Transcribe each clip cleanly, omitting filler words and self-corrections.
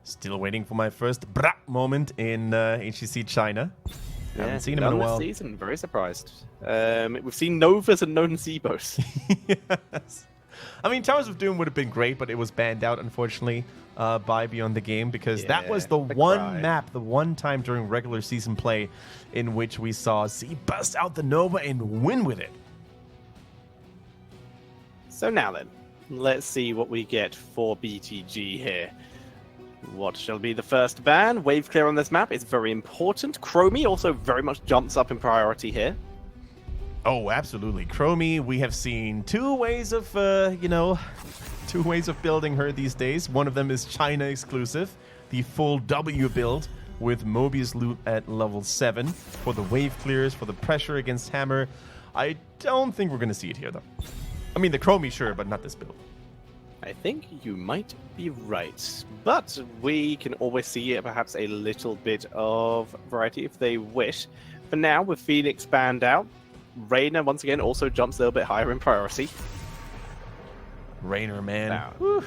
Still waiting for my first brah moment in HGC China. Haven't seen him in a while. This season, very surprised. We've seen Novas and known Zebos. Yes. I mean, Towers of Doom would have been great, but it was banned out, unfortunately, by Beyond the Game, because that was the one map, the one time during regular season play in which we saw Z bust out the Nova and win with it. So now then, let's see what we get for BTG here. What shall be the first ban? Wave clear on this map is very important. Chromie also very much jumps up in priority here. Oh, absolutely. Chromie, we have seen two ways of, two ways of building her these days. One of them is China exclusive, the full W build with Mobius loot at level 7 for the wave clears, for the pressure against Hammer. I don't think we're going to see it here, though. I mean, the Chromie, sure, but not this build. I think you might be right, but we can always see perhaps a little bit of variety if they wish. For now, with Phoenix banned out, Reyna once again also jumps a little bit higher in priority. Raynor, man. Wow.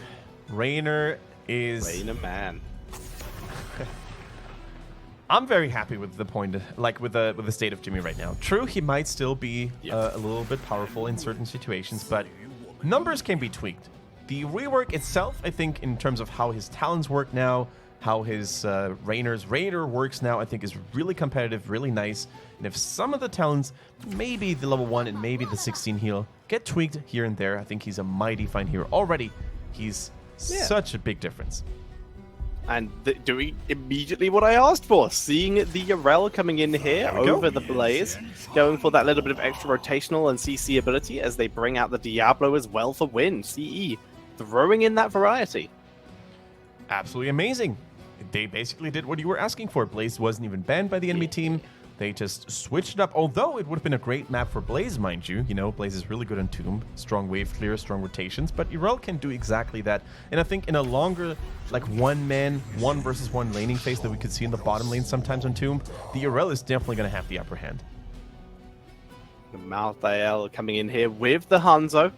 Raynor is... Raynor, man. I'm very happy with the point, like with the state of Jimmy right now. True, he might still be a little bit powerful in certain situations, but numbers can be tweaked. The rework itself, I think, in terms of how his talents work now, how his Raynor's Raider works now, I think is really competitive, really nice. And if some of the talents, maybe the level 1 and maybe the 16 heal, get tweaked here and there, I think he's a mighty fine hero. Already, he's such a big difference. And doing immediately what I asked for. Seeing the Yarel coming in here over the Blaze, going for that little bit of extra rotational and CC ability as they bring out the Diablo as well for win. CE, throwing in that variety. Absolutely amazing. They basically did what you were asking for. Blaze wasn't even banned by the enemy team. They just switched it up, although it would have been a great map for Blaze, mind you. You know, Blaze is really good on Tomb. Strong wave clear, strong rotations, but Irel can do exactly that. And I think in a longer, like one-man, one-versus-one laning phase that we could see in the bottom lane sometimes on Tomb, the Irel is definitely going to have the upper hand. Malthael coming in here with the Hanzo.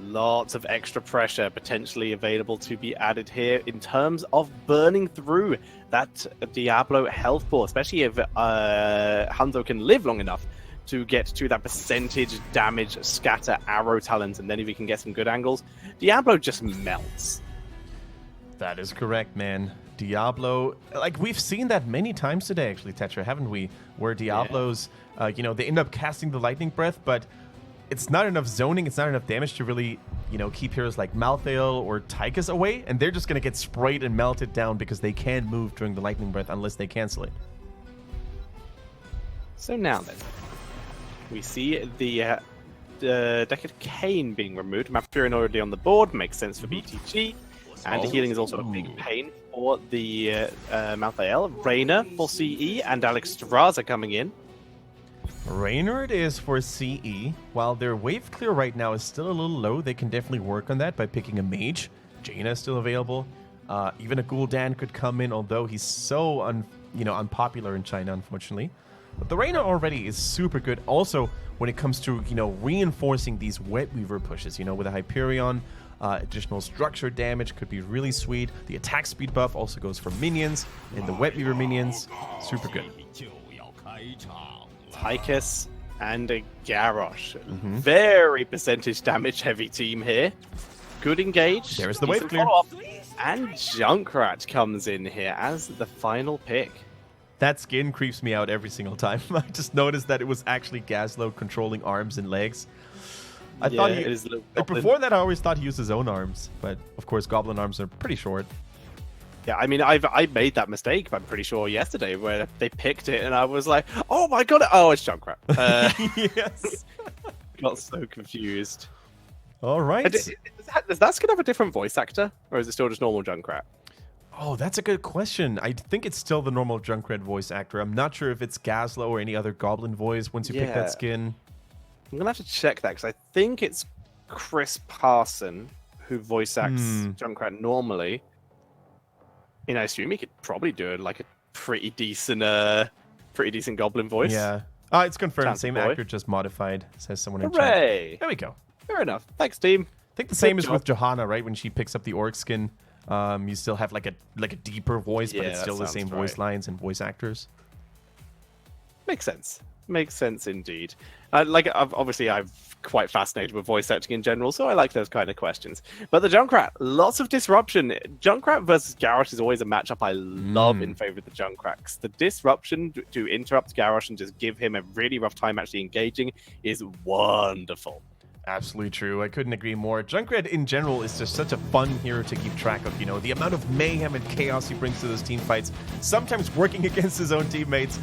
Lots of extra pressure potentially available to be added here in terms of burning through that Diablo health pool, especially if Hanzo can live long enough to get to that percentage damage scatter arrow talent, and then if he can get some good angles, Diablo just melts. That is correct, man. Diablo, like we've seen that many times today, actually, Tetra, haven't we? Where Diablos, they end up casting the lightning breath, but it's not enough zoning, it's not enough damage to really, keep heroes like Malthael or Tychus away, and they're just going to get sprayed and melted down because they can't move during the lightning breath unless they cancel it. So now then, we see the Decade Cane being removed. Mapurian already on the board, makes sense for BTG, and healing is also a big pain for the Malthael. Reyna for CE, and Alex Straza coming in. Raynor it is for CE. While their wave clear right now is still a little low, they can definitely work on that by picking a mage. Jaina is still available. Even a Gul'dan could come in, although he's so unpopular in China, unfortunately. But the Raynor already is super good. Also, when it comes to reinforcing these Wet Weaver pushes, with a Hyperion, additional structure damage could be really sweet. The attack speed buff also goes for minions, and the Wet Weaver minions, super good. Tychus and a Garrosh. Very percentage damage heavy team here. Good engage. There's the wave clear. And Junkrat comes in here as the final pick. That skin creeps me out every single time. I just noticed that it was actually Gaslow controlling arms and legs. I thought before that I always thought he used his own arms, but of course Goblin arms are pretty short. Yeah, I mean, I made that mistake, I'm pretty sure, yesterday, where they picked it, and I was like, oh my god, oh, it's Junkrat. Yes. Got so confused. All right. Does that skin have a different voice actor, or is it still just normal Junkrat? Oh, that's a good question. I think it's still the normal Junkrat voice actor. I'm not sure if it's Gaslow or any other Goblin voice once you pick that skin. I'm going to have to check that, because I think it's Chris Parson who voice acts Junkrat normally. I assume he could probably do it like a pretty decent Goblin voice. Yeah. It's confirmed. Same actor, just modified, says someone in Hooray! chat. There we go. Fair enough. Thanks, team. I think the same is with Johanna, right? When she picks up the Orc skin, You still have like a deeper voice, but Yeah, it's that still the sounds same right. voice lines and voice actors. Makes sense. Makes sense indeed. Obviously, I'm quite fascinated with voice acting in general, so I like those kind of questions. But the Junkrat, lots of disruption. Junkrat versus Garrosh is always a matchup I love in favor of the Junkrats. The disruption to interrupt Garrosh and just give him a really rough time actually engaging is wonderful. Absolutely true. I couldn't agree more. Junkrat in general is just such a fun hero to keep track of. You know, the amount of mayhem and chaos he brings to those team fights, sometimes working against his own teammates,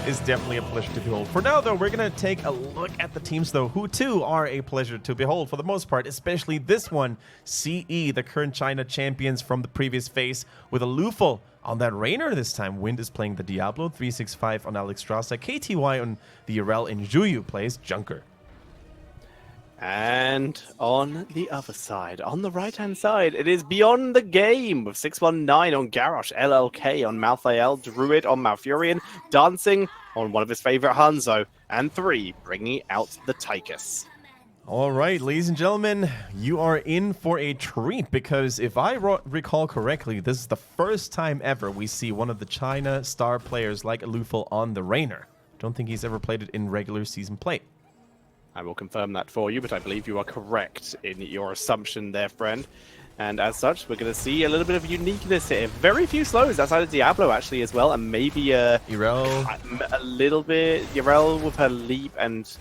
is definitely a pleasure to behold. For now, though, we're going to take a look at the teams, though, who too are a pleasure to behold for the most part, especially this one, CE, the current China champions from the previous phase, with a Lufel on that Rainer this time. Wind is playing the Diablo, 365 on Alex Strasser, KTY on the Urel, and Juyu plays Junker. And on the other side, on the right-hand side, it is Beyond the Game with 619 on Garrosh, LLK on Malthael, Druid on Malfurion, Dancing on one of his favorite Hanzo, and 3 bringing out the Tychus. All right, ladies and gentlemen, you are in for a treat because if I recall correctly, this is the first time ever we see one of the China star players like Lufel on the Rainer. Don't think he's ever played it in regular season play. I will confirm that for you, but I believe you are correct in your assumption there, friend. And as such, we're going to see a little bit of uniqueness here. Very few slows outside of Diablo, actually, as well. And maybe Irel. a little bit. Irel with her leap and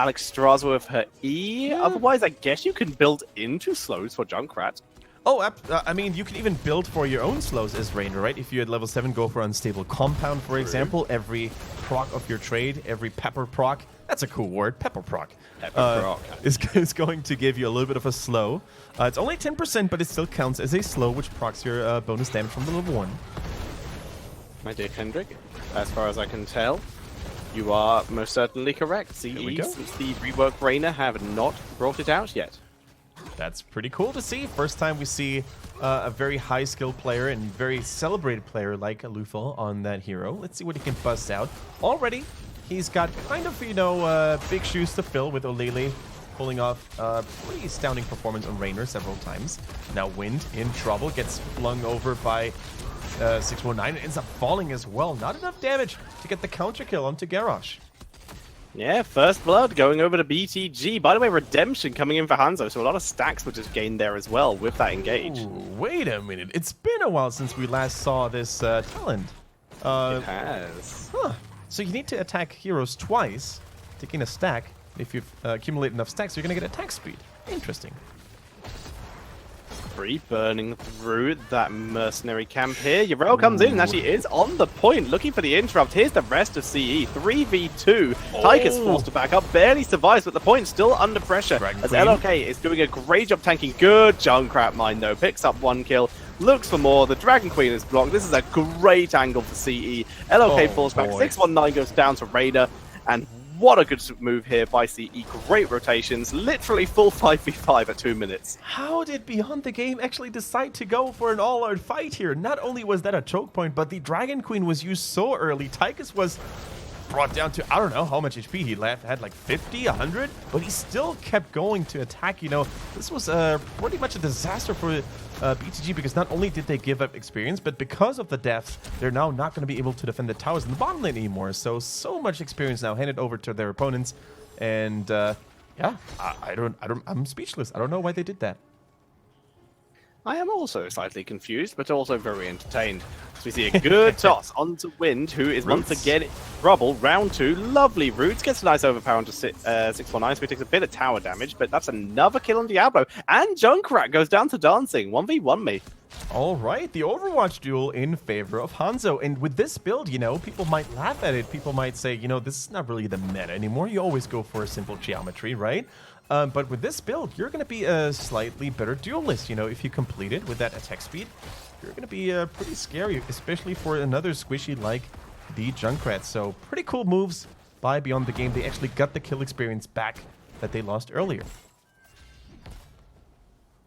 Alex Strasser with her E. Yeah. Otherwise, I guess you can build into slows for Junkrat. Oh, I mean, you can even build for your own slows as Rainer, right? If you at level 7 go for Unstable Compound, for example, every proc of your trade, every pepper proc, that's a cool word, pepper proc, is going to give you a little bit of a slow. It's only 10%, but it still counts as a slow, which procs your bonus damage from the level 1. My dear Kendrick, as far as I can tell, you are most certainly correct. CE, since the rework Rainer, have not brought it out yet. That's pretty cool to see. First time we see a very high skill player and very celebrated player like Lufel on that hero. Let's see what he can bust out. Already, he's got kind of, you know, big shoes to fill with Olele pulling off a pretty astounding performance on Rainer several times. Now Wind in trouble, gets flung over by 619 and ends up falling as well. Not enough damage to get the counter kill onto Garrosh. Yeah, first blood going over to BTG. By the way, redemption coming in for Hanzo, so a lot of stacks were just gained there as well with that engage. Ooh, wait a minute. It's been a while since we last saw this talent. It has. Huh. So you need to attack heroes twice to gain a stack. If you accumulate enough stacks, you're going to get attack speed. Interesting. Burning through that mercenary camp here. Urel comes in and actually is on the point, looking for the interrupt. Here's the rest of CE. 3v2. Tychus forced to back up, barely survives, but the point still under pressure. As LLK is doing a great job tanking. Good Junkrat mine though. Picks up 1 kill. Looks for more. The Dragon Queen is blocked. This is a great angle for CE. LLK falls back. 619 goes down to Rainer. And what a good move here by CE. Great rotations. Literally full 5v5 at 2 minutes. How did Beyond the Game actually decide to go for an all-out fight here? Not only was that a choke point, but the Dragon Queen was used so early. Tychus was brought down to, I don't know how much HP he left, had like 50, 100, but he still kept going to attack. You know, this was pretty much a disaster for BTG because not only did they give up experience, but because of the deaths, they're now not going to be able to defend the towers in the bottom lane anymore. So much experience now handed over to their opponents, and yeah, I'm speechless. I don't know why they did that. I am also slightly confused, but also very entertained. So we see a good toss onto Wind, who is once again in trouble. Round 2, lovely Roots. Gets a nice overpower onto 619, so he takes a bit of tower damage, but that's another kill on Diablo. And Junkrat goes down to Dancing. 1v1 me. All right, the Overwatch duel in favor of Hanzo. And with this build, you know, people might laugh at it. People might say, you know, this is not really the meta anymore. You always go for a simple geometry, right? But with this build, you're going to be a slightly better duelist. You know, if you complete it with that attack speed, you're going to be pretty scary, especially for another squishy like the Junkrat. So pretty cool moves by Beyond the Game. They actually got the kill experience back that they lost earlier.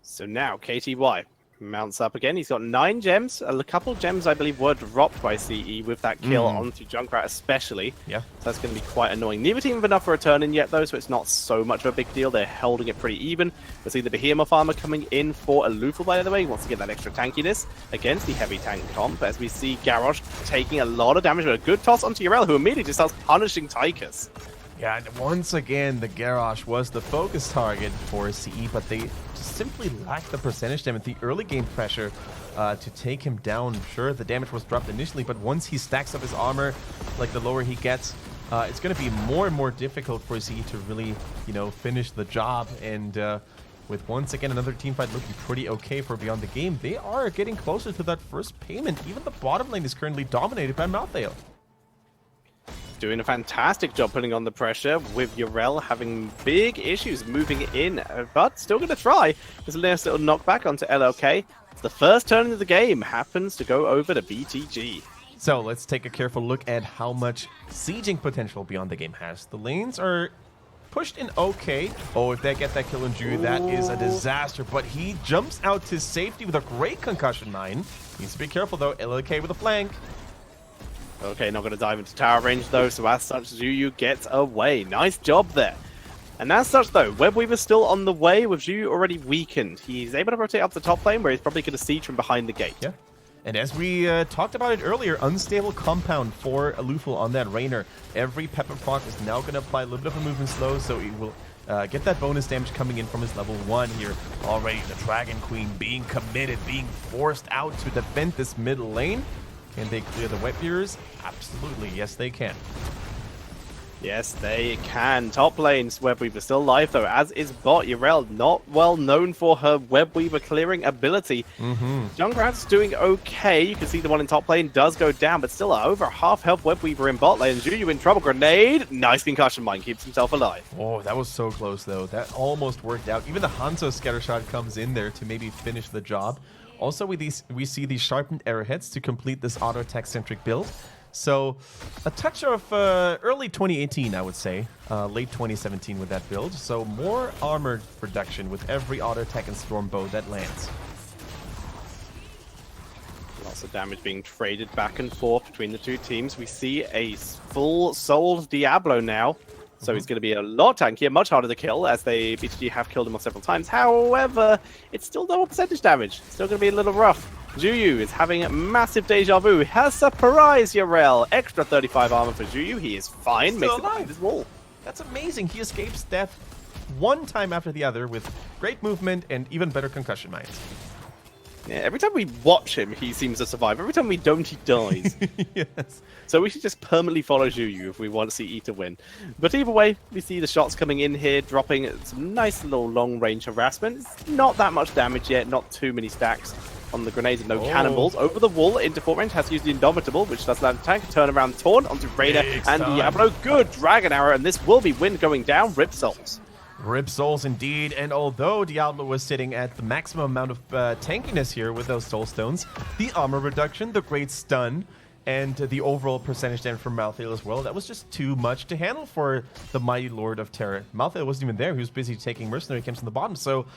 So now, KTY, Mounts up again. He's got 9 gems. A couple of gems, I believe, were dropped by CE with that kill onto Junkrat especially. Yeah. So that's going to be quite annoying. Neither team have enough for a turn in yet, though, so it's not so much of a big deal. They're holding it pretty even. We'll see the Behemoth armor coming in for Alufal, by the way. He wants to get that extra tankiness against the heavy tank comp, as we see Garrosh taking a lot of damage, but a good toss onto Yrel, who immediately just starts punishing Tychus. Yeah, and once again, the Garrosh was the focus target for CE, but they just simply lacked the percentage damage, the early game pressure to take him down. Sure, the damage was dropped initially, but once he stacks up his armor, like the lower he gets, it's going to be more and more difficult for CE to really, you know, finish the job. And with once again another team fight looking pretty okay for Beyond the Game, they are getting closer to that first payment. Even the bottom lane is currently dominated by Malthael. Doing a fantastic job putting on the pressure, with Yrel having big issues moving in, but still going to try. There's a nice little knockback onto LLK. The first turn of the game happens to go over to BTG. So let's take a careful look at how much sieging potential Beyond the Game has. The lanes are pushed in okay. Oh, if they get that kill on Ju, that is a disaster. But he jumps out to safety with a great concussion mine. Needs to be careful though. LLK with a flank. Okay, not going to dive into tower range though, so as such, Zuyu gets away. Nice job there. And as such though, Webweaver's still on the way with Zuyu already weakened. He's able to rotate up the top lane, where he's probably going to siege from behind the gate. Yeah. And as we talked about it earlier, unstable compound for Alufal on that Rainer. Every Pepper Proc is now going to apply a little bit of a movement slow, so he will get that bonus damage coming in from his level 1 here. Already the Dragon Queen being committed, being forced out to defend this middle lane. Can they clear the web viewers? Absolutely, yes they can. Yes, they can. Top lane's Webweaver still alive though, as is bot Yrel, not well known for her Webweaver clearing ability. Junkrat's doing okay. You can see the one in top lane does go down, but still over half health Webweaver in bot lane. Juju in trouble. Grenade. Nice concussion mine. Keeps himself alive. Oh, that was so close though. That almost worked out. Even the Hanzo scatter shot comes in there to maybe finish the job. Also, we see these sharpened arrowheads to complete this auto attack centric build. So, a touch of early 2018, I would say, late 2017 with that build. So, more armor production with every auto attack and storm bow that lands. Lots of damage being traded back and forth between the two teams. We see a full-souled Diablo now. So he's going to be a lot tankier, much harder to kill, as BTG have killed him on several times. However, it's still no percentage damage. Still going to be a little rough. Juyu is having massive deja vu. He has surprised Yrel. Extra 35 armor for Juyu. He is fine. Makes it behind his wall. That's amazing. He escapes death one time after the other with great movement and even better concussion mines. Yeah, every time we watch him, he seems to survive. Every time we don't, he dies. Yes. So we should just permanently follow Juyu if we want CE to win. But either way, we see the shots coming in here, dropping some nice little long-range harassment. It's not that much damage yet, not too many stacks on the grenades and no cannonballs. Over the wall into fort range, has used the Indomitable, which does land tank. Turn around taunt onto Rainer and Diablo. Good Dragon Arrow, and this will be wind going down. Rip Souls. Rip Souls indeed, and although Diablo was sitting at the maximum amount of tankiness here with those Soul Stones, the armor reduction, the great stun, and the overall percentage damage from Malthael as well, that was just too much to handle for the mighty Lord of Terror. Malthael wasn't even there, he was busy taking mercenary camps on the bottom, so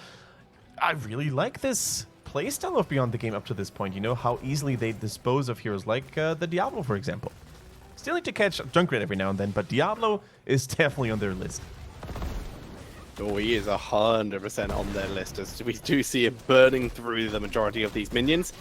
I really like this playstyle of Beyond the Game up to this point. You know, how easily they dispose of heroes like the Diablo, for example. Still need to catch Junkrat every now and then, but Diablo is definitely on their list. Oh, he is 100% on their list, as we do see it burning through the majority of these minions.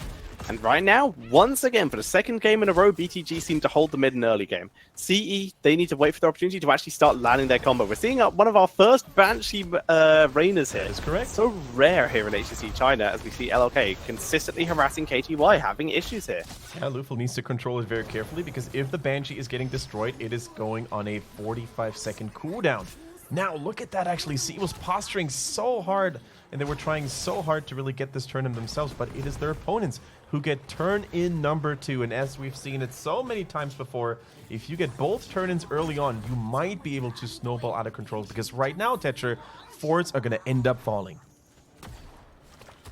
And right now, once again, for the second game in a row, BTG seem to hold the mid and early game. CE, they need to wait for the opportunity to actually start landing their combo. We're seeing one of our first Banshee Rainers here. That's correct. So rare here in HGC China, as we see LLK consistently harassing KTY, having issues here. Yeah, Lufel needs to control it very carefully, because if the Banshee is getting destroyed, it is going on a 45-second cooldown. Now, look at that, actually. CE was posturing so hard, and they were trying so hard to really get this turn in themselves, but it is their opponents who get turn in number 2. And as we've seen it so many times before, if you get both turn-ins early on, you might be able to snowball out of control, because right now, Tetcher, forts are going to end up falling.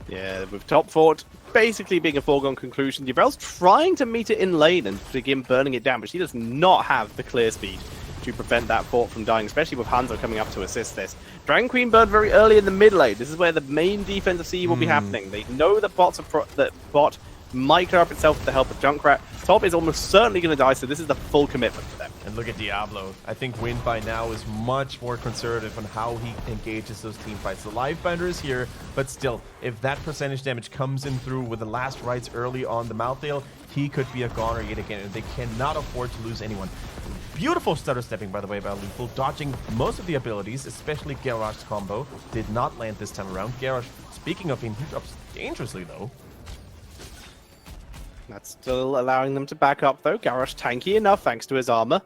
Yeah, with top fort basically being a foregone conclusion, Yrel's trying to meet it in lane and begin burning it down, but she does not have the clear speed to prevent that fort from dying, especially with Hanzo coming up to assist this. Dragon Queen burned very early in the mid lane. This is where the main defense of CE will be happening. They know that that bot might clear up itself with the help of Junkrat. Top is almost certainly going to die, so this is the full commitment for them. And look at Diablo. I think Wind by now is much more conservative on how he engages those team fights. The Livebinder is here, but still, if that percentage damage comes in through with the last rites early on the Mouthdale, he could be a goner yet again, and they cannot afford to lose anyone. Beautiful stutter stepping, by the way, by Lethal, dodging most of the abilities, especially Garrosh's combo. Did not land this time around. Garrosh, speaking of being, he drops dangerously, though. That's still allowing them to back up, though. Garrosh tanky enough thanks to his armor.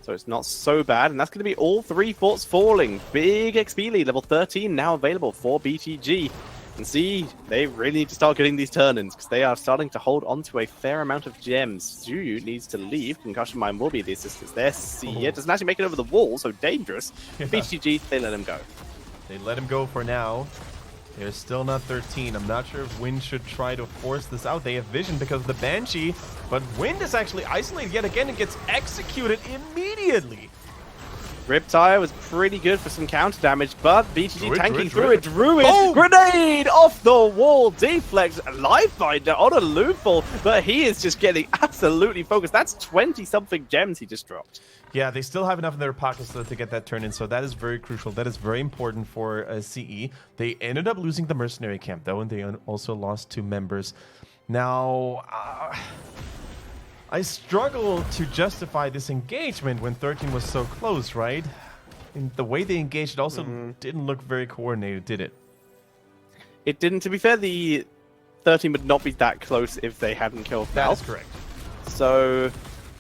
So it's not so bad, and that's going to be all 3 forts falling. Big XP lead, level 13 now available for BTG. And see, they really need to start getting these turn-ins, because they are starting to hold on to a fair amount of gems. Zhuyu needs to leave. Concussion Mine will be the assistance there. See here, doesn't actually make it over the wall, so dangerous. Yeah. BTG, they let him go. They let him go for now. They're still not 13. I'm not sure if Wind should try to force this out. They have vision because of the Banshee, but Wind is actually isolated yet again and gets executed immediately. Riptire was pretty good for some counter damage, but BTG tanking through it. Druid grenade off the wall, deflects, Livebinder on a loophole, but he is just getting absolutely focused. That's 20-something gems he just dropped. Yeah, they still have enough in their pockets to get that turn in, so that is very crucial. That is very important for CE. They ended up losing the mercenary camp, though, and they also lost 2 members. Now, I struggle to justify this engagement when 13 was so close, right? And the way they engaged also didn't look very coordinated, did it? It didn't. To be fair, the 13 would not be that close if they hadn't killed Val. That is correct. So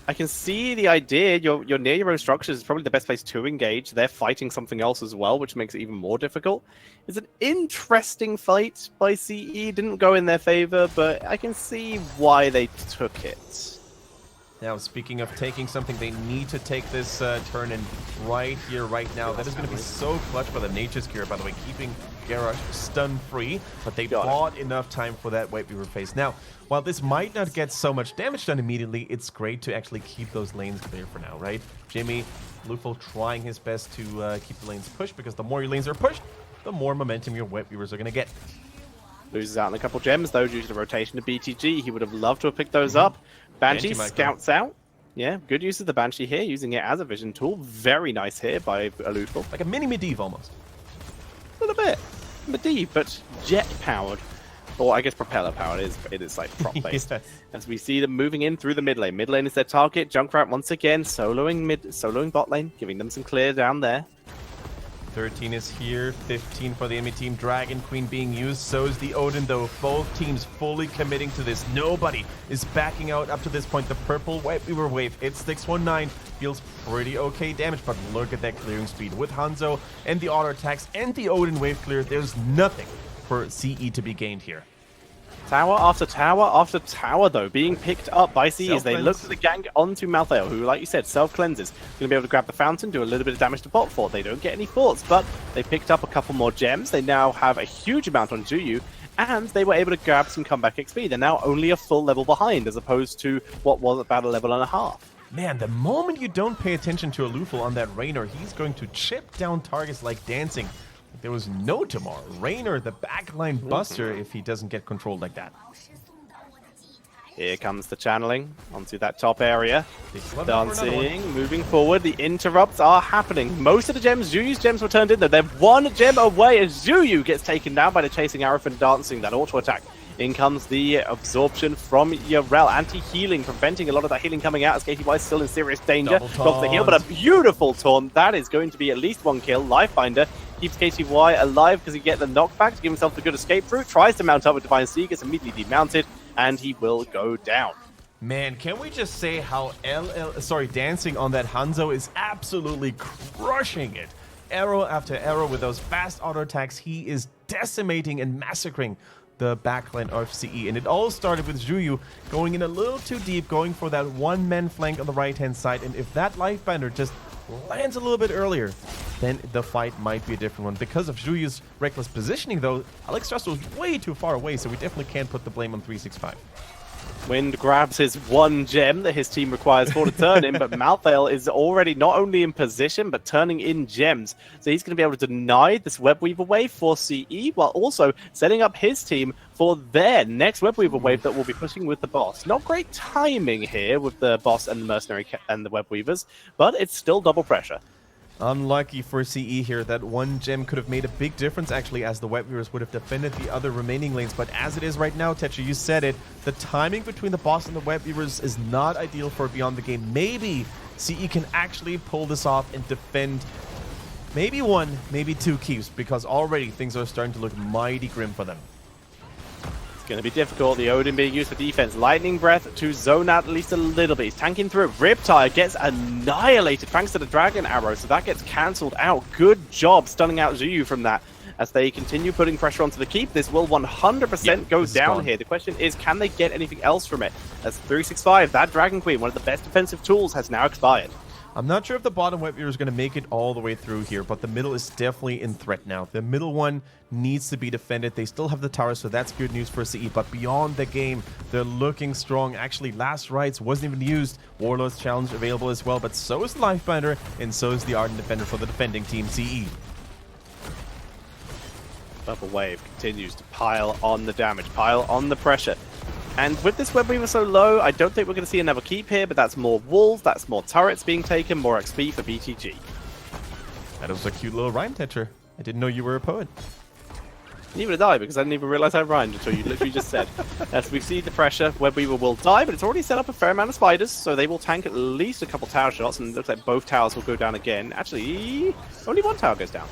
I can see the idea. You're near your own structures. It's probably the best place to engage. They're fighting something else as well, which makes it even more difficult. It's an interesting fight by CE. Didn't go in their favor, but I can see why they took it. Now, speaking of taking something, they need to take this turn in right here, right now. That is going to be so clutch for the Nature's Cure, by the way, keeping Garrosh stun-free, but they bought enough time for that White Weaver phase. Now, while this might not get so much damage done immediately, it's great to actually keep those lanes clear for now, right? Jimmy, Lufo trying his best to keep the lanes pushed, because the more your lanes are pushed, the more momentum your White Weavers are going to get. Loses out on a couple gems, though, due to the rotation of BTG. He would have loved to have picked those up. Banshee scouts out. Yeah, good use of the Banshee here, using it as a vision tool. Very nice here by Alufal. Like a mini Medivh almost. A little bit. Medivh, but jet-powered. Or I guess propeller-powered. It is like prop-based. Yes. As we see them moving in through the mid lane. Mid lane is their target. Junkrat once again soloing bot lane, giving them some clear down there. 13 is here, 15 for the enemy team. Dragon Queen being used, so is the Odin, though. Both teams fully committing to this. Nobody is backing out up to this point. The purple White Weaver wave, it's 619, feels pretty okay damage, but look at that clearing speed. With Hanzo and the auto attacks and the Odin wave clear, there's nothing for CE to be gained here. Tower after tower after tower, though, being picked up by CE as they look to the gank onto Malthael, who, like you said, self-cleanses. Going to be able to grab the fountain, do a little bit of damage to bot fort. They don't get any forts, but they picked up a couple more gems. They now have a huge amount on Zhuyu, and they were able to grab some comeback XP. They're now only a full level behind, as opposed to what was about a level and a half. Man, the moment you don't pay attention to Alufal on that Raynor, he's going to chip down targets like dancing. There was no tomorrow. Raynor, the backline buster, if he doesn't get controlled like that. Here comes the channeling onto that top area. Dancing, moving forward. The interrupts are happening. Most of the gems, Zhuyu's gems were turned in, though. They're 1 gem away as Zhuyu gets taken down by the chasing arrow and dancing that auto attack. In comes the absorption from Yarel. Anti-healing, preventing a lot of that healing coming out as KTY is still in serious danger. Got the heal, but a beautiful taunt. That is going to be at least 1 kill. Lifebinder keeps KTY alive because he gets the knockback to give himself the good escape route. Tries to mount up with Divine Sea, gets immediately demounted, and he will go down. Man, can we just say how dancing on that Hanzo is absolutely crushing it. Arrow after arrow with those fast auto attacks. He is decimating and massacring the backline of CE. And it all started with Zhuyu going in a little too deep, going for that one-man flank on the right-hand side. And if that Lifebinder just lands a little bit earlier, then the fight might be a different one. Because of Zhuyu's reckless positioning, though, Alex Just was way too far away, so we definitely can't put the blame on 365. Wind grabs his one gem that his team requires for the turn in, but Malthael is already not only in position, but turning in gems. So he's going to be able to deny this Webweaver wave for CE, while also setting up his team for their next Webweaver wave that will be pushing with the boss. Not great timing here with the boss and the mercenary and the Webweavers, but it's still double pressure. Unlucky for CE here. That one gem could have made a big difference, actually, as the Webweavers would have defended the other remaining lanes. But as it is right now, Tetra, you said it, the timing between the boss and the Webweavers is not ideal for Beyond the Game. Maybe CE can actually pull this off and defend maybe one, maybe two keeps, because already things are starting to look mighty grim for them. Going to be difficult. The Odin being used for defense. Lightning Breath to zone out at least a little bit. He's tanking through it. Riptide gets annihilated thanks to the Dragon Arrow, so that gets cancelled out. Good job stunning out Zuyu from that. As they continue putting pressure onto the keep, this will 100% go down here. The question is, can they get anything else from it? As 365, that Dragon Queen, one of the best defensive tools, has now expired. I'm not sure if the bottom Webweaver is going to make it all the way through here, but the middle is definitely in threat now. The middle one needs to be defended. They still have the tower, so that's good news for CE. But beyond the game, they're looking strong. Actually, Last Rites wasn't even used. Warlord's Challenge available as well, but so is Lifebinder, and so is the Ardent Defender for the defending team CE. Purple Wave continues to pile on the damage, pile on the pressure. And with this Webweaver so low, I don't think we're going to see another keep here, but that's more walls, that's more turrets being taken, more XP for BTG. That was a cute little rhyme, Tetra. I didn't know you were a poet. Neither did I, because I didn't even realize I rhymed until you literally just said. As we see the pressure, Webweaver will die, but it's already set up a fair amount of spiders, so they will tank at least a couple tower shots, and it looks like both towers will go down again. Actually, only one tower goes down.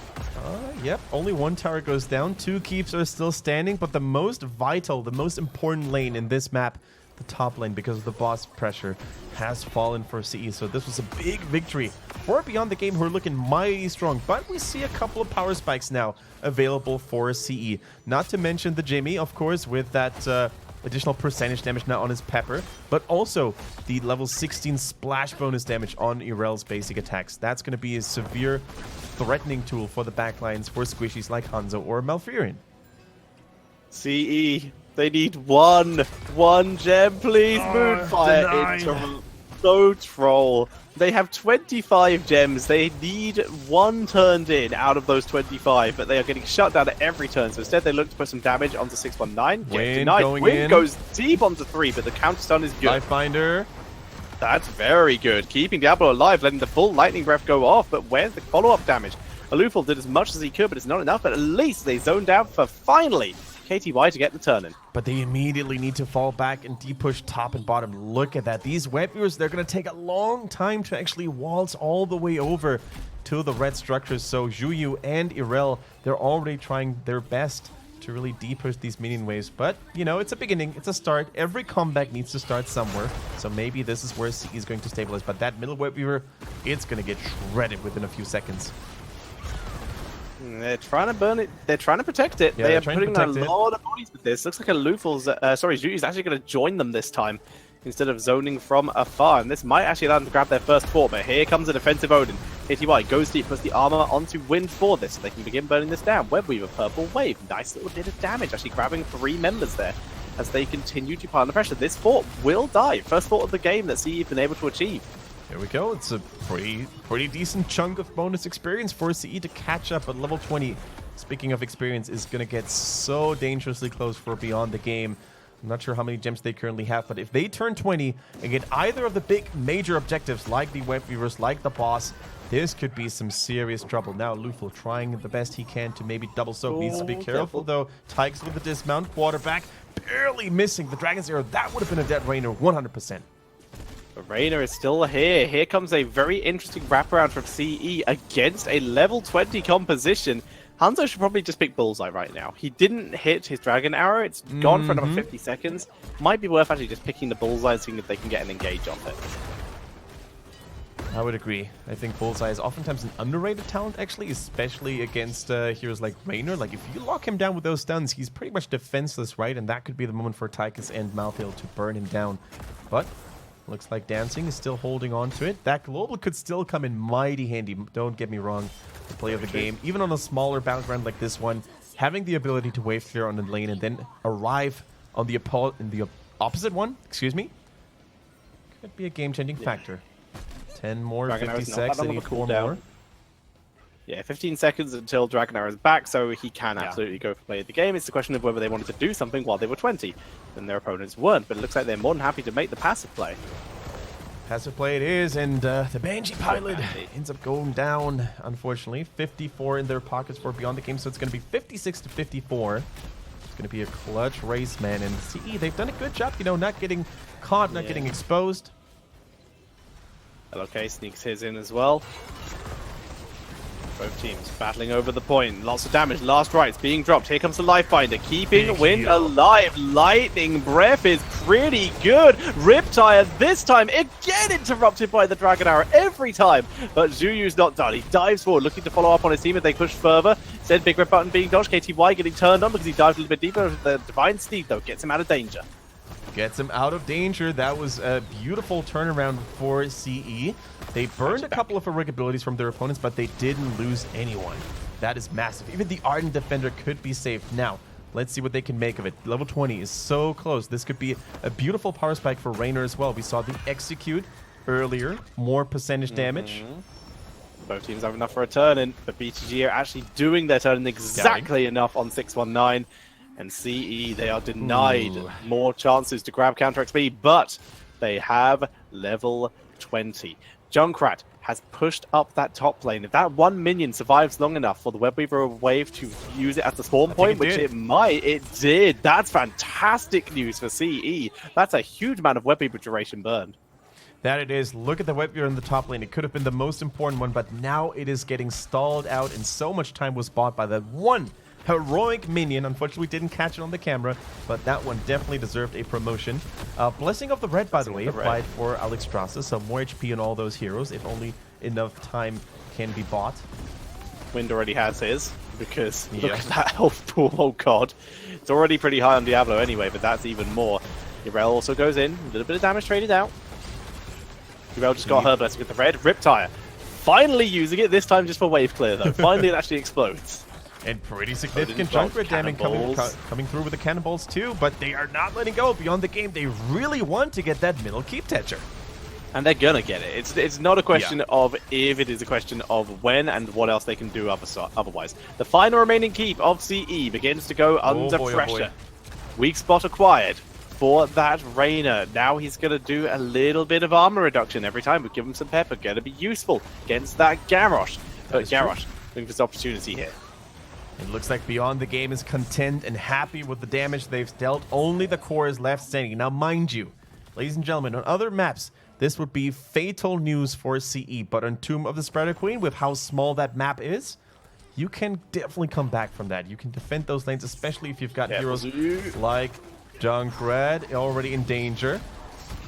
Yep, only one tower goes down. Two keeps are still standing, but the most vital, the most important lane in this map, the top lane, because of the boss pressure, has fallen for CE. So this was a big victory for Beyond the Game, who are looking mighty strong. But we see a couple of power spikes now available for CE. Not to mention the Jimmy, of course, with that additional percentage damage now on his Pepper, but also the level 16 splash bonus damage on Irel's basic attacks. That's going to be a severe threatening tool for the backlines for squishies like Hanzo or Malfurion. CE, they need one gem, please. Moonfire into so troll. They have 25 gems. They need one turned in out of those 25, but they are getting shut down at every turn. So instead, they look to put some damage onto 619. Wind goes deep onto 3, but the counter stun is good. Lifebinder. That's very good. Keeping Diablo alive, letting the full Lightning Breath go off, but where's the follow-up damage? Alufal did as much as he could, but it's not enough, but at least they zoned out for finally KTY to get the turn in. But they immediately need to fall back and de-push top and bottom. Look at that. These Webweavers, they're going to take a long time to actually waltz all the way over to the red structures. So Juyu and Irel, they're already trying their best to really de-push these minion waves. But, you know, it's a beginning. It's a start. Every comeback needs to start somewhere. So maybe this is where CE is going to stabilize. But that middle Webweaver, it's going to get shredded within a few seconds. They're trying to burn it. They're trying to protect it. Yeah, they are putting a lot of bodies with this. Looks like Alufal's, Zuyu's actually going to join them this time instead of zoning from afar. And this might actually allow them to grab their first fort. But here comes a defensive Odin. KTY goes deep, puts the armor onto Wind for this, so they can begin burning this down. Webweaver, Purple Wave. Nice little bit of damage, actually grabbing 3 members there as they continue to pile under pressure. This fort will die. First fort of the game that CE have been able to achieve. Here we go. It's a pretty decent chunk of bonus experience for CE to catch up at level 20. Speaking of experience, is going to get so dangerously close for Beyond the Game. I'm not sure how many gems they currently have, but if they turn 20 and get either of the big major objectives, like the Webweavers, like the boss, this could be some serious trouble. Now, Lufal trying the best he can to maybe double soak. Needs to be careful, though. Tykes with the dismount. Quarterback barely missing the Dragon's Arrow. That would have been a dead Rainer, 100%. But Rainer is still here. Here comes a very interesting wraparound from CE against a level 20 composition. Hanzo should probably just pick Bullseye right now. He didn't hit his Dragon Arrow. It's gone for another 50 seconds. Might be worth actually just picking the Bullseye and seeing if they can get an engage off it. I would agree. I think Bullseye is oftentimes an underrated talent, actually, especially against heroes like Rainer. Like, if you lock him down with those stuns, he's pretty much defenseless, right? And that could be the moment for Tychus and Malthael to burn him down. But looks like Dancing is still holding on to it. That global could still come in mighty handy. Don't get me wrong. The play of the game, even on a smaller battleground like this one, having the ability to wave clear on the lane and then arrive on the opposite one, excuse me. Could be a game-changing factor. 10 more, Dragon 50 Arrow's not seconds, that they long need of a 4 cooldown. more. Yeah, 15 seconds until Dragon Arrow is back, so he can absolutely go for play of the game. It's the question of whether they wanted to do something while they were 20, and their opponents weren't. But it looks like they're more than happy to make the passive play. Passive play it is, and the Banshee pilot ends up going down, unfortunately. 54 in their pockets for Beyond the Game, so it's going to be 56 to 54. It's going to be a clutch race, man. And CE, they've done a good job, you know, not getting caught, not getting exposed. LOK sneaks his in as well. Both teams battling over the point. Lots of damage. Last rights being dropped. Here comes the Lifebinder. Keeping Big Wind heal. alive. Lightning Breath is pretty good. Riptire this time again interrupted by the Dragon Arrow every time. But Zuyu's not done. He dives forward looking to follow up on his team as they push further. Instead, Big Red Button being dodged. KTY getting turned on because he dived a little bit deeper. The Divine Steed, though, gets him out of danger. Gets him out of danger. That was a beautiful turnaround for CE. They burned a couple of heroic abilities from their opponents, but they didn't lose anyone. That is massive. Even the Ardent Defender could be saved. Now, let's see what they can make of it. Level 20 is so close. This could be a beautiful power spike for Raynor as well. We saw the Execute earlier. More percentage damage. Both teams have enough for a turn, and the BTG are actually doing their turn exactly enough on 619. And CE, they are denied more chances to grab counter XP, but they have level 20. Junkrat has pushed up that top lane. If that one minion survives long enough for the Webweaver wave to use it as the spawn point, which it might, it did. That's fantastic news for CE. That's a huge amount of Webweaver duration burned. That it is. Look at the Webweaver in the top lane. It could have been the most important one, but now it is getting stalled out, and so much time was bought by that one heroic minion. Unfortunately, we didn't catch it on the camera, but that one definitely deserved a promotion. Blessing of the Red, by the way, applied for Alex Strasser, so more HP on all those heroes, if only enough time can be bought. Wind already has his, because look at that health pool. Oh god. It's already pretty high on Diablo anyway, but that's even more. Irel also goes in, a little bit of damage traded out. Irel just got her blessing with the red. Riptire finally using it, this time just for wave clear though. Finally it actually explodes. And pretty significant Junkrat damage coming through with the cannonballs too, but they are not letting go. Beyond the Game, they really want to get that middle keep Tetcher. And they're gonna get it. It's not a question of if, it is a question of when and what else they can do otherwise. The final remaining keep of CE begins to go under pressure. Weak spot acquired for that Raynor. Now he's gonna do a little bit of armor reduction every time we give him some pepper. Gonna be useful against that Garrosh. Garrosh looking for this opportunity here. It looks like Beyond the Game is content and happy with the damage they've dealt. Only the core is left standing. Now, mind you, ladies and gentlemen, on other maps, this would be fatal news for CE. But on Tomb of the Spreader Queen, with how small that map is, you can definitely come back from that. You can defend those lanes, especially if you've got heroes like Junkrat already in danger.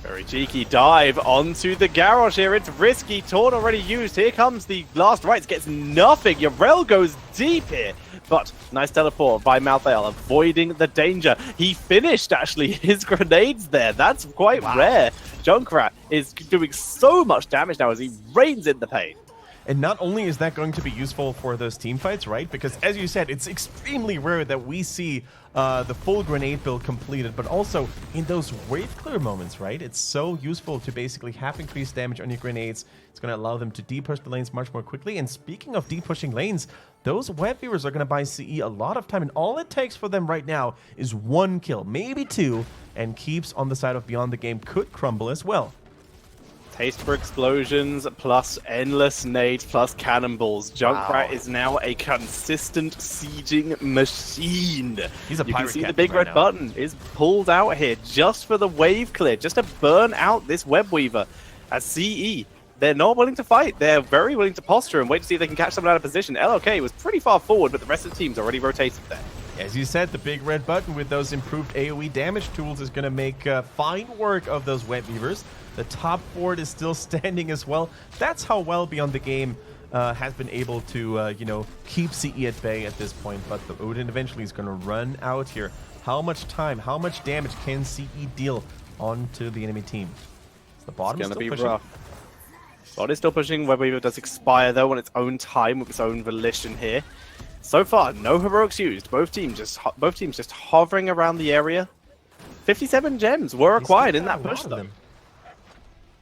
Very cheeky dive onto the Garrosh here. It's risky. Taunt already used. Here comes the last rights. Gets nothing. Yorel goes deep here. But nice teleport by Malthael, avoiding the danger. He finished, actually, his grenades there. That's quite rare. Junkrat is doing so much damage now as he reigns in the pain. And not only is that going to be useful for those team fights, right? Because as you said, it's extremely rare that we see the full grenade build completed, but also in those wave clear moments, right? It's so useful to basically have increased damage on your grenades. It's going to allow them to depush the lanes much more quickly. And speaking of depushing lanes, those web viewers are going to buy CE a lot of time. And all it takes for them right now is one kill, maybe two, and keeps on the side of Beyond the Game could crumble as well. Taste for explosions, plus endless nades, plus cannonballs. Junkrat is now a consistent sieging machine. He's a pirate. You can see the big red button is pulled out here just for the wave clear, just to burn out this Webweaver. As CE, they're not willing to fight. They're very willing to posture and wait to see if they can catch someone out of position. LOK was pretty far forward, but the rest of the team's already rotated there. As you said, the big red button with those improved AoE damage tools is going to make fine work of those Webweavers. The top fort is still standing as well. That's how well Beyond the Game has been able to, keep CE at bay at this point. But the Odin eventually is going to run out here. How much time, how much damage can CE deal onto the enemy team? The bottom is still pushing. Rough. Bot is still pushing. Webweaver does expire, though, on its own time with its own volition here. So far, no heroics used. Both teams just hovering around the area. 57 gems were acquired in that A lot push, of though. them.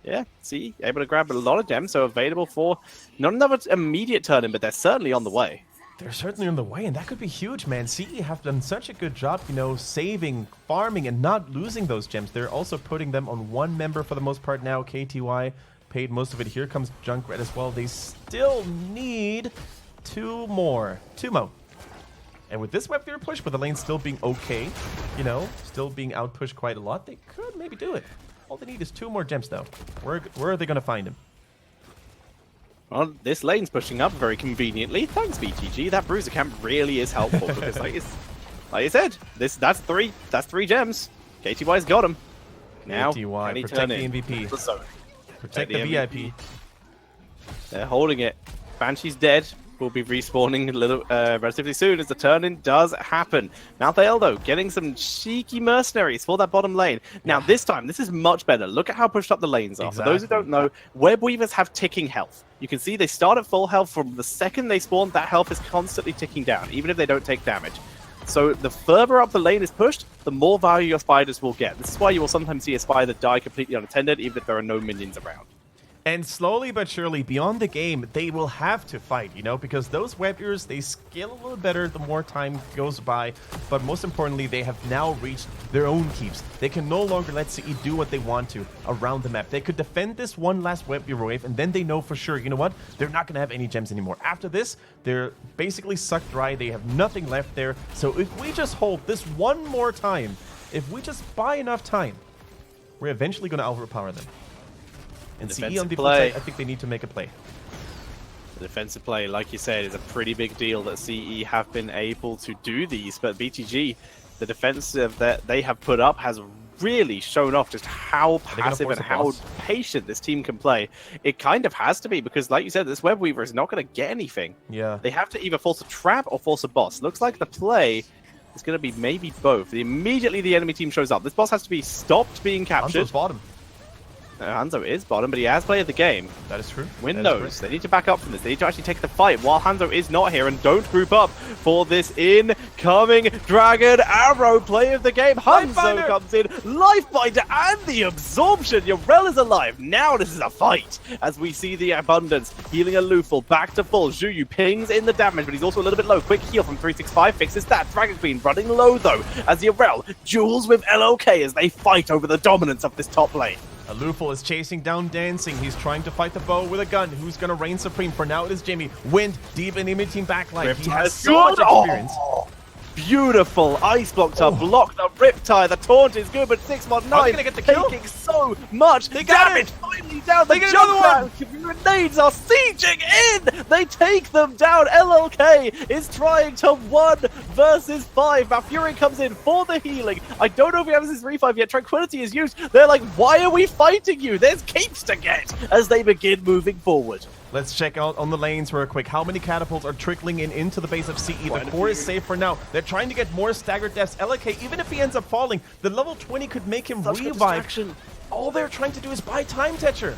Yeah, see, able to grab a lot of gems, so available for not another immediate turn in, but they're certainly on the way. They're certainly on the way, and that could be huge, man. CE have done such a good job, you know, saving, farming, and not losing those gems. They're also putting them on one member for the most part now. KTY paid most of it. Here comes Junkrat as well. They still need two more. And with this web clear push, with the lane still being okay, you know, still being outpushed quite a lot, they could maybe do it. All they need is 2 more gems, though. Where are they going to find him? Well, this lane's pushing up very conveniently. Thanks, BTG. That bruiser camp really is helpful because, like I said, that's three gems. KTY's got him. Now, KTY, can he protect turn the in? MVP. Protect the MVP. VIP. They're holding it. Banshee's dead. Will be respawning a little relatively soon as the turn-in does happen. Malthael, though, getting some cheeky mercenaries for that bottom lane. Now, this time, this is much better. Look at how pushed up the lanes are. Exactly. For those who don't know, Web Weavers have ticking health. You can see they start at full health. From the second they spawn, that health is constantly ticking down, even if they don't take damage. So the further up the lane is pushed, the more value your spiders will get. This is why you will sometimes see a spider die completely unattended, even if there are no minions around. And slowly but surely, beyond the game, they will have to fight, you know, because those webbers, they scale a little better the more time goes by. But most importantly, they have now reached their own keeps. They can no longer let CE do what they want to around the map. They could defend this one last webber wave, and then they know for sure, you know what? They're not going to have any gems anymore. After this, they're basically sucked dry. They have nothing left there. So if we just hold this one more time, if we just buy enough time, we're eventually going to overpower them. And CE on the play, I think they need to make a play. The defensive play, like you said, is a pretty big deal that CE have been able to do these. But BTG, the defensive that they have put up has really shown off just how passive and how patient this team can play. It kind of has to be because, like you said, this Web Weaver is not going to get anything. Yeah. They have to either force a trap or force a boss. Looks like the play is going to be maybe both. Immediately the enemy team shows up. This boss has to be stopped being captured. Hanzo's bottom. Hanzo is bottom, but he has played the game. That is true. Windows, they need to back up from this. They need to actually take the fight while Hanzo is not here, and don't group up for this incoming Dragon Arrow play of the game. Hanzo comes in, Lifebinder and the absorption. Yorel is alive. Now this is a fight as we see the abundance healing a Luful back to full. Zhuyu pings in the damage, but he's also a little bit low. Quick heal from 365 fixes that. Dragon Queen running low though as Yorel duels with LOK as they fight over the dominance of this top lane. Luful is chasing down Dancing. He's trying to fight the bow with a gun. Who's going to reign supreme? For now, it is Jimmy. Wind deep in imaging backline. He has so much experience. Beautiful ice block to block the Riptide. The taunt is good, but 619 get the kill? taking so much damage. Finally down the jump. Grenades are sieging in. They take them down. LLK is trying to 1 versus 5. Malfurion comes in for the healing. I don't know if he has his revive yet. Tranquility is used. They're like, why are we fighting you? There's keeps to get as they begin moving forward. Let's check out on the lanes real quick. How many catapults are trickling in into the base of CE? The core is safe for now. They're trying to get more staggered deaths. LK, even if he ends up falling, the level 20 could make him revive. All they're trying to do is buy time, Tetcher.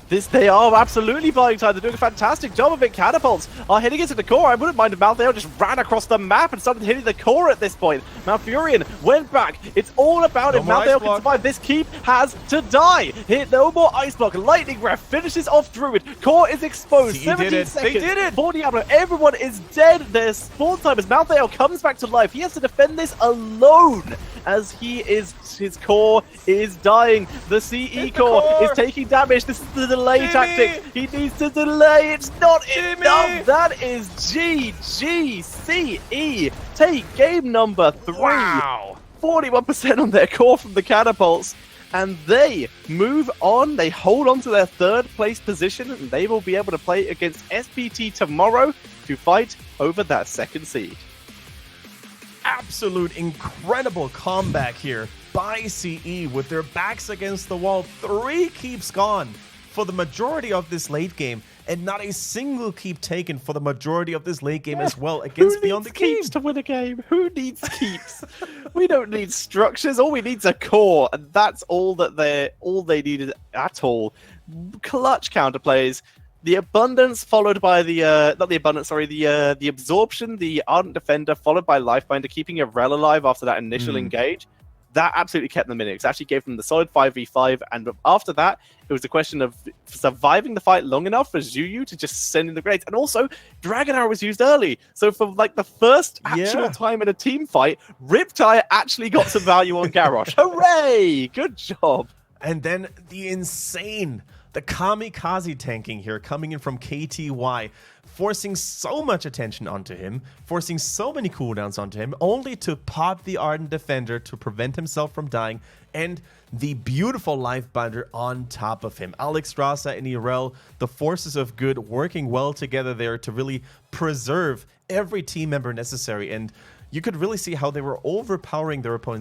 They are absolutely buying time. They're doing a fantastic job of it. Catapults are hitting into the core. I wouldn't mind if Malthael just ran across the map and started hitting the core at this point. Malfurion went back. It's all about if Malthael can survive. This keep has to die. Hit no more ice block. Lightning breath finishes off Druid. Core is exposed. 17 seconds. They did it. For Diablo. Everyone is dead. Their spawn time as Malthael comes back to life. He has to defend this alone as his core is dying. The CE core is taking damage. This is the delay tactic. He needs to delay. It's not enough. That is GGCE. Take game number 3. Wow. 41% on their core from the catapults. And they move on. They hold on to their 3rd place position. And they will be able to play against SPT tomorrow to fight over that 2nd seed. Absolute incredible comeback here by CE with their backs against the wall. 3 keeps gone for the majority of this late game, and not a single keep taken for the majority of this late game as well against Beyond the Keeps to win a game? Who needs keeps? We don't need structures. All we need is a core, and that's all they needed at all. Clutch counterplays. The abundance followed by the not the abundance, sorry, the absorption, the ardent defender followed by lifebinder, keeping Yorel alive after that initial engage. that absolutely kept them in it. It actually gave them the solid 5v5, and after that, it was a question of surviving the fight long enough for Zhuyu to just send in the grenades. And also, Dragon Arrow was used early. So for like the first actual time in a team fight, Riptide actually got some value on Garrosh. Hooray! Good job. And then the kamikaze tanking here coming in from KTY, forcing so much attention onto him, forcing so many cooldowns onto him, only to pop the Ardent Defender to prevent himself from dying, and the beautiful Life Binder on top of him. Alex Rasa and Irel, the forces of good, working well together there to really preserve every team member necessary, and you could really see how they were overpowering their opponents